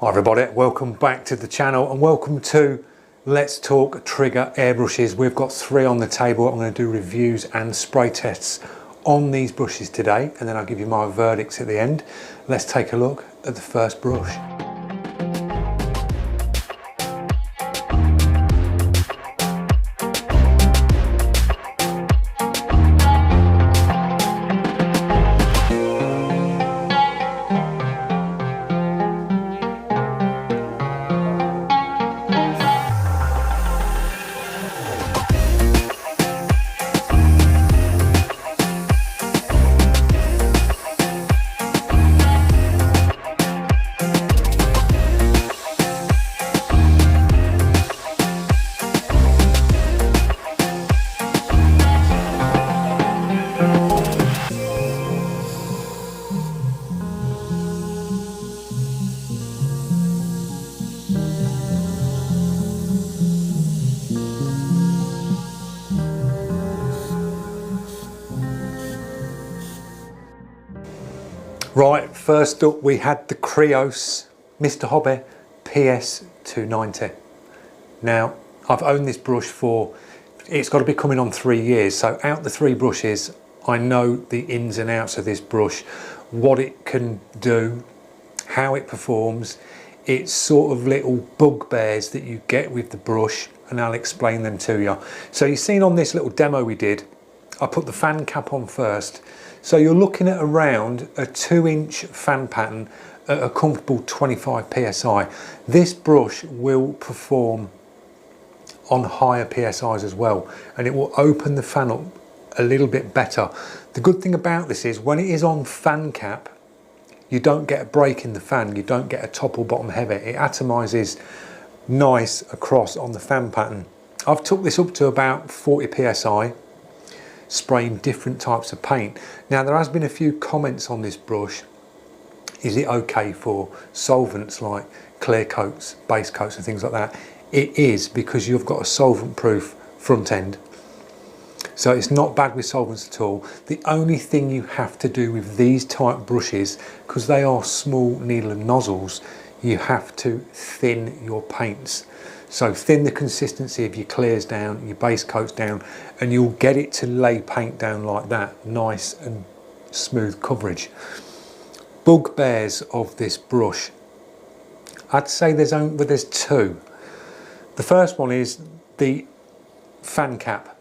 Hi everybody, welcome back to the channel and welcome to Let's Talk Trigger Airbrushes. We've got 3 on the table. I'm going to do reviews and spray tests on these brushes today, and then I'll give you my verdicts at the end. Let's take a look at the first brush. Right, first up we had the Creos Mr. Hobby PS290. Now, I've owned this brush for, it's got to be coming on 3 years, so out the 3 brushes, I know the ins and outs of this brush, what it can do, how it performs. It's sort of little bugbears that you get with the brush, and I'll explain them to you. So you've seen on this little demo we did, I put the fan cap on first. So you're looking at around a 2-inch fan pattern at a comfortable 25 psi. This brush will perform on higher psi's as well, and it will open the fan up a little bit better. The good thing about this is when it is on fan cap, you don't get a break in the fan, you don't get a top or bottom heavy. It atomizes nice across on the fan pattern. I've took this up to about 40 psi. Spraying different types of paint. Now there has been a few comments on this brush. Is it okay for solvents like clear coats, base coats and things like that? It is, because you've got a solvent proof front end. So it's not bad with solvents at all. The only thing you have to do with these type brushes, because they are small needle and nozzles, you have to thin your paints. So thin the consistency of your clears down, your base coats down, and you'll get it to lay paint down like that, nice and smooth coverage. Bugbears of this brush, I'd say there's 2. The first one is the fan cap.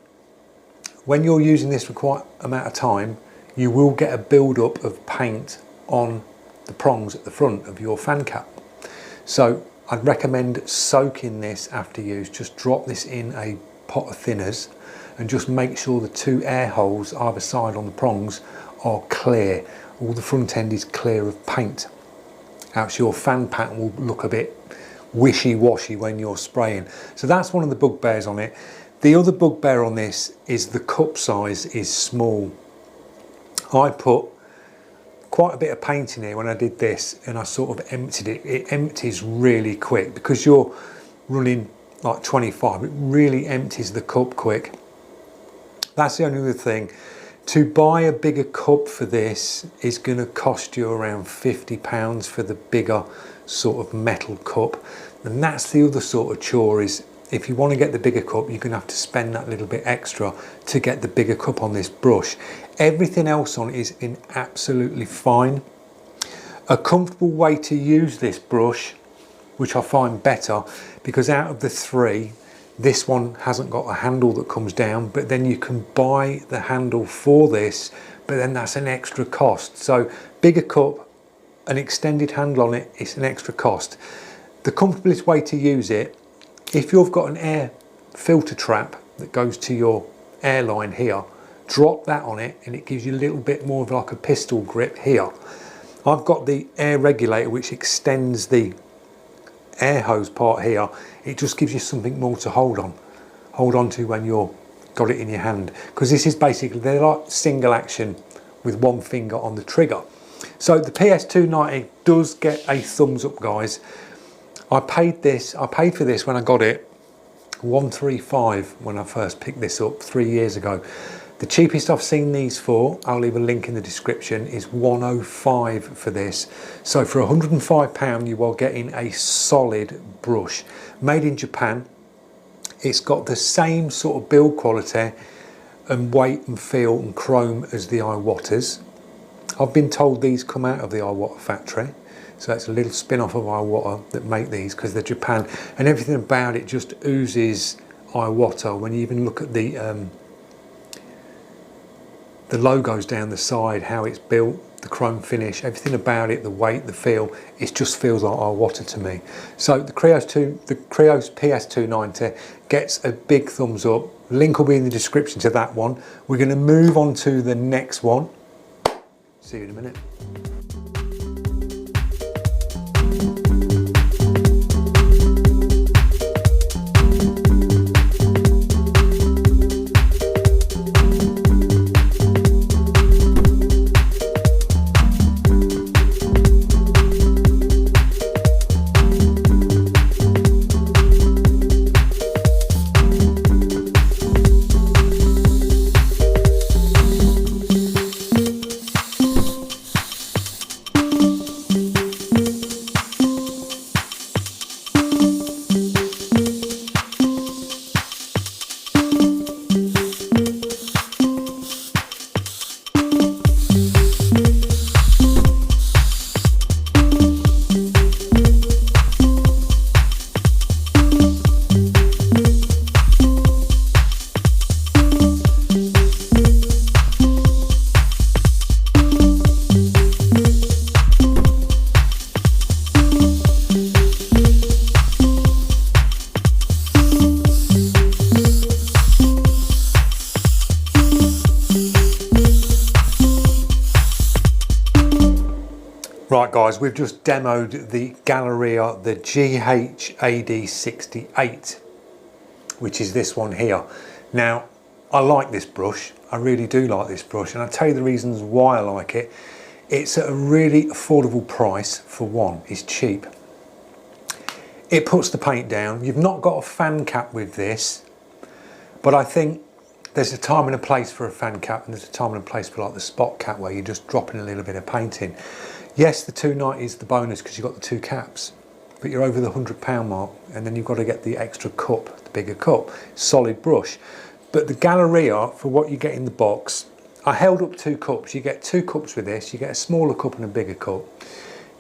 When you're using this for quite an amount of time, you will get a build-up of paint on the prongs at the front of your fan cap. So I'd recommend soaking this after use. Just drop this in a pot of thinners and just make sure the 2 air holes either side on the prongs are clear. All the front end is clear of paint. Else your fan pattern will look a bit wishy-washy when you're spraying. So that's one of the bugbears on it. The other bugbear on this is the cup size is small. I put quite a bit of paint in here when I did this, and I sort of emptied it. It empties really quick because you're running like 25. It really empties the cup quick. That's the only other thing. To buy a bigger cup for this is going to cost you around £50 for the bigger sort of metal cup, and that's the other sort of chore. Is if you want to get the bigger cup, you're going to have to spend that little bit extra to get the bigger cup on this brush. Everything else on it is in absolutely fine. A comfortable way to use this brush, which I find better, because out of the 3, this one hasn't got a handle that comes down, but then you can buy the handle for this, but then that's an extra cost. So bigger cup, an extended handle on it, it's an extra cost. The comfortablest way to use it, if you've got an air filter trap that goes to your airline here, drop that on it and it gives you a little bit more of like a pistol grip here. I've got the air regulator which extends the air hose part here. It just gives you something more to hold on to when you're got it in your hand, because this is basically, they're like single action with 1 finger on the trigger. So the PS290 does get a thumbs up, guys. I paid for this when I got it £135 when I first picked this up 3 years ago. The cheapest I've seen these for, I'll leave a link in the description, is 105 for this. So for £105 you are getting a solid brush. Made in Japan. It's got the same sort of build quality and weight and feel and chrome as the Iwatas. I've been told these come out of the Iwata factory. So it's a little spin-off of Iwata that make these because they're Japan. And everything about it just oozes Iwata. When you even look at the logos down the side, how it's built, the chrome finish, everything about it, the weight, the feel, it just feels like Iwata to me. So the Creos PS290 gets a big thumbs up. Link will be in the description to that one. We're going to move on to the next one. See you in a minute. Right guys, we've just demoed the Galleria, the GHA68, which is this one here. Now, I like this brush, I really do like this brush, and I'll tell you the reasons why I like it. It's at a really affordable price for one, it's cheap. It puts the paint down. You've not got a fan cap with this, but I think there's a time and a place for a fan cap, and there's a time and a place for like the spot cap where you're just dropping a little bit of paint in. Yes, the 290 is the bonus because you've got the two caps, but you're over the £100 mark, and then you've got to get the extra cup, the bigger cup, solid brush. But the Galleria, for what you get in the box, I held up two cups. You get two cups with this, you get a smaller cup and a bigger cup.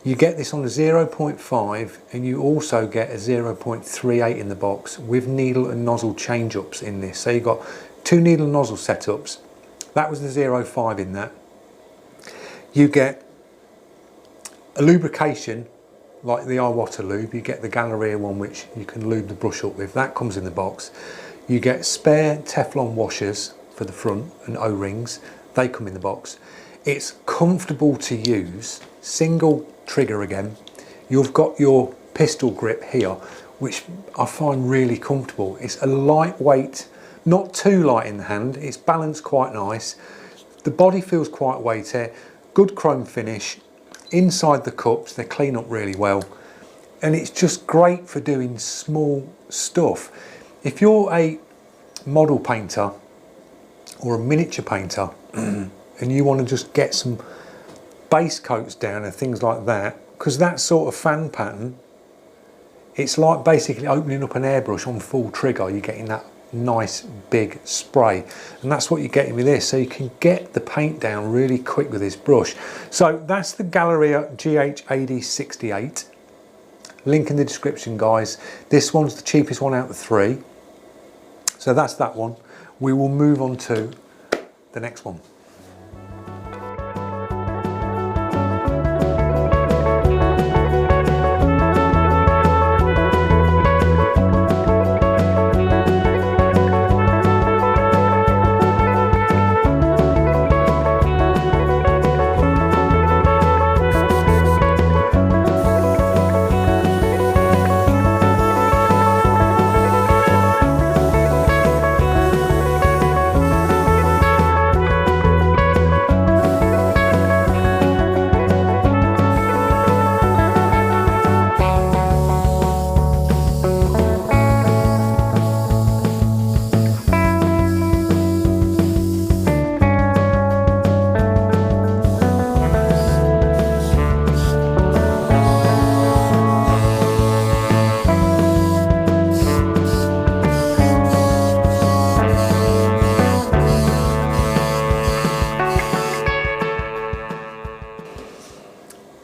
You get this on a 0.5, and you also get a 0.38 in the box with needle and nozzle change-ups in this. So you've got two needle and nozzle setups. That was the 0.5 in that. You get a lubrication like the Iwata lube. You get the Galleria one which you can lube the brush up with. That comes in the box. You get spare Teflon washers for the front and O-rings. They come in the box. It's comfortable to use. Single trigger again. You've got your pistol grip here, which I find really comfortable. It's a lightweight, not too light in the hand. It's balanced quite nice. The body feels quite weighty. Good chrome finish. Inside the cups, they clean up really well, and it's just great for doing small stuff. If you're a model painter or a miniature painter and you want to just get some base coats down and things like that, because that sort of fan pattern, it's like basically opening up an airbrush on full trigger. You're getting that nice big spray, and that's what you're getting with this. So you can get the paint down really quick with this brush. So that's the Galleria GHA68. Link in the description, guys. This one's the cheapest one out of the three, so that's that one. We will move on to the next one.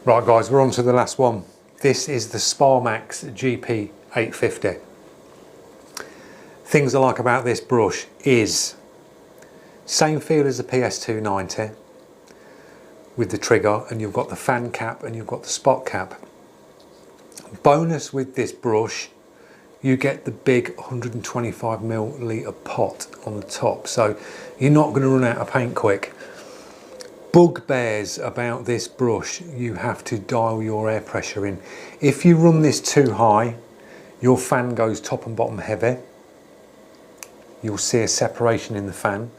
Right guys, we're on to the last one. This is the Spar Max GP850. Things I like about this brush is same feel as the PS290 with the trigger, and you've got the fan cap and you've got the spot cap. Bonus with this brush, you get the big 125ml pot on the top, so you're not going to run out of paint quick. Bugbears about this brush, you have to dial your air pressure in. If you run this too high, your fan goes top and bottom heavy. You'll see a separation in the fan.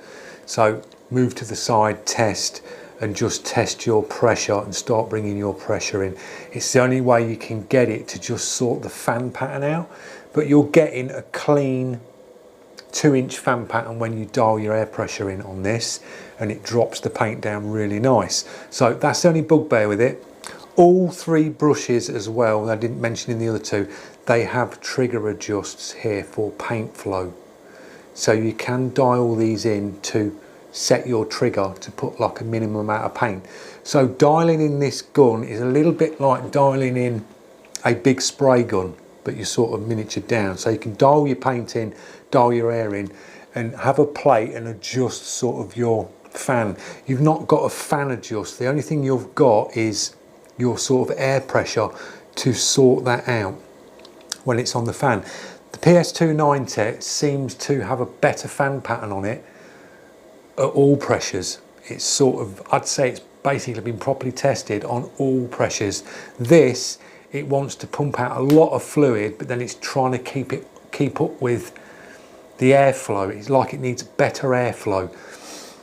So move to the side, test, and just test your pressure and start bringing your pressure in. It's the only way you can get it to just sort the fan pattern out, but you're getting a clean 2-inch fan pattern when you dial your air pressure in on this, and it drops the paint down really nice. So that's the only bugbear with it. All three brushes as well, I didn't mention in the other two, they have trigger adjusts here for paint flow. So you can dial these in to set your trigger to put like a minimum amount of paint. So dialing in this gun is a little bit like dialing in a big spray gun, but you're sort of miniature down. So you can dial your paint in, dial your air in, and have a plate and adjust sort of your fan. You've not got a fan adjust. The only thing you've got is your sort of air pressure to sort that out when it's on the fan. The PS290 seems to have a better fan pattern on it at all pressures. It's sort of, I'd say it's basically been properly tested on all pressures. This, it wants to pump out a lot of fluid, but then it's trying to keep up with the airflow. It's like it needs better airflow.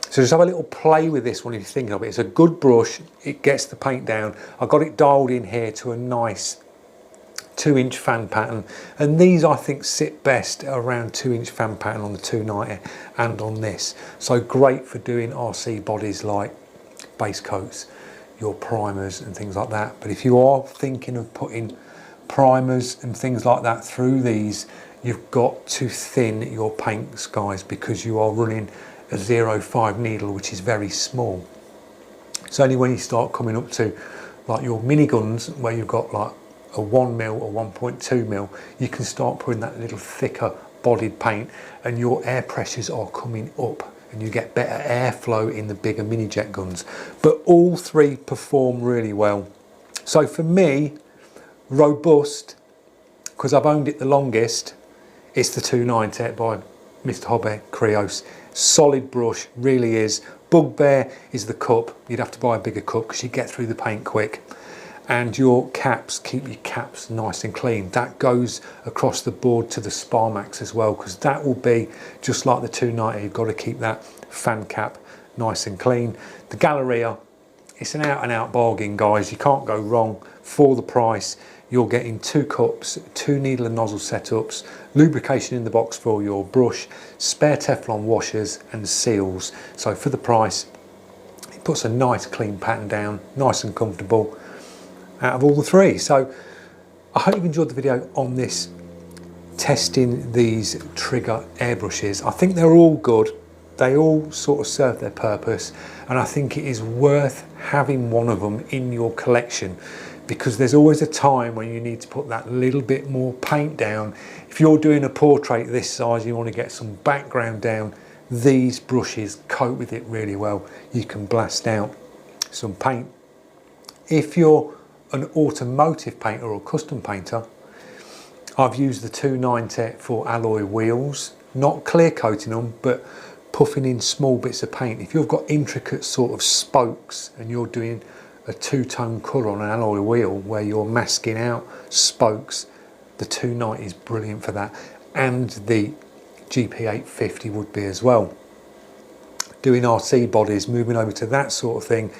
So just have a little play with this one if you're thinking of it. It's a good brush, it gets the paint down. I got it dialed in here to a nice 2-inch fan pattern, and these I think sit best around 2-inch fan pattern on the 290 and on this. So great for doing RC bodies like base coats, your primers and things like that. But if you are thinking of putting primers and things like that through these, you've got to thin your paints, guys, because you are running a 0.5 needle, which is very small. It's only when you start coming up to like your miniguns where you've got like a 1mm or 1.2mm, you can start putting that little thicker bodied paint, and your air pressures are coming up and you get better airflow in the bigger mini jet guns. But all three perform really well. So for me, robust, because I've owned it the longest, it's the 290 by Mr. Hobby Creos. Solid brush, really is. Bugbear is the cup. You'd have to buy a bigger cup because you get through the paint quick. And your caps, keep your caps nice and clean. That goes across the board to the Spar Max as well, because that will be just like the 290. You've got to keep that fan cap nice and clean. The Galleria, it's an out and out bargain, guys. You can't go wrong. For the price, you're getting 2 cups, 2 needle and nozzle setups, lubrication in the box for your brush, spare Teflon washers and seals. So for the price, it puts a nice clean pattern down, nice and comfortable out of all the three. So I hope you've enjoyed the video on this, testing these Trigger airbrushes. I think they're all good. They all sort of serve their purpose, and I think it is worth having one of them in your collection, because there's always a time when you need to put that little bit more paint down. If you're doing a portrait this size, you want to get some background down, these brushes cope with it really well. You can blast out some paint. If you're an automotive painter or custom painter, I've used the 290 for alloy wheels, not clear coating them, but puffing in small bits of paint. If you've got intricate sort of spokes and you're doing a 2-tone colour on an alloy wheel where you're masking out spokes, the 290 is brilliant for that, and the GP850 would be as well. Doing RC bodies, moving over to that sort of thing,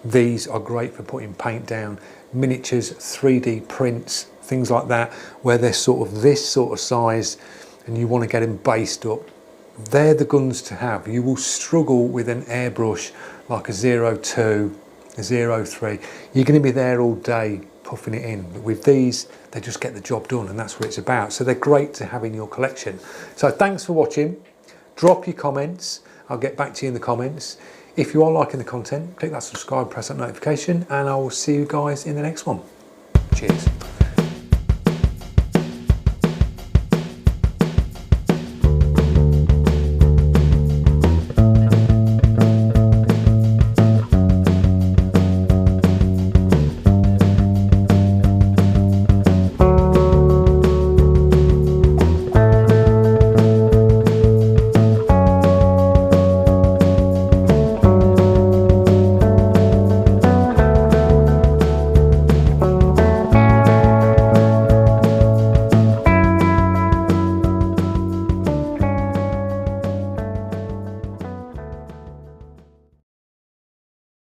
these are great for putting paint down. Miniatures, 3D prints, things like that, where they're sort of this sort of size and you want to get them based up, they're the guns to have. You will struggle with an airbrush like a 02, a 03. You're going to be there all day puffing it in. But with these, they just get the job done, and that's what it's about. So they're great to have in your collection. So thanks for watching. Drop your comments. I'll get back to you in the comments. If you are liking the content, click that subscribe, press that notification, and I will see you guys in the next one. Cheers.